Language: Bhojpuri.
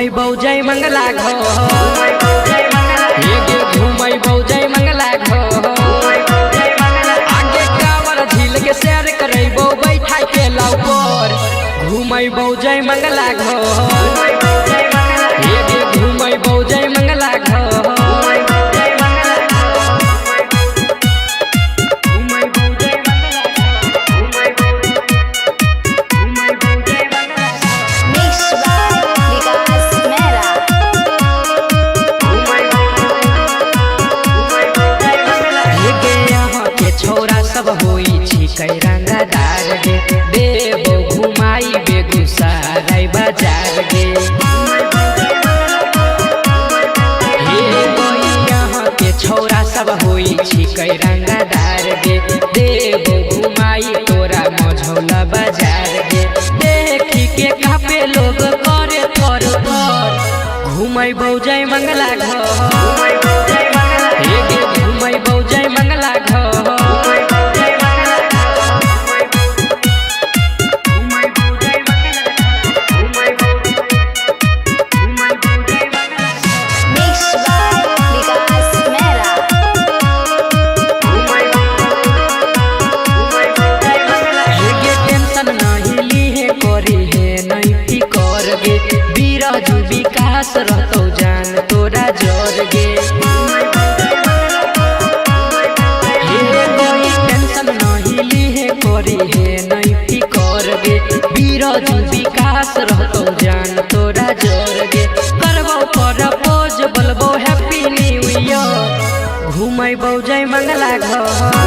घुमैबौ जय मंगला घर ये घुमैबौ जय मंगला घर आगे कांवर झील के सैर करैबौ बैठा के लाउ पर घुमैबौ जय मंगला घर ये घुमैबौ जय मंगला घर छोरा सब होई छिकै रंगदार गे देबो घुमाई बेगूसराय बाजार गे यहाँ के छोरा सब होई छिकै रंगदार गे देबो घुमाई तोरा मझौला बाजार गे देखी के कापे लोग करे थर थर घुमैबौ जय मंगला घर घुमैबौ जय मंगला घर विकास रहतौ जान तोरा जोर गे कोई टेंशन नहीं लीहे करी है नहीं फिकर गे बीरजू विकास रहतौ जान तोरा जोर गे करबौ प्रपोज बोलबौ हैप्पी न्यू ईयर घुमैबौ जय मंगला घर।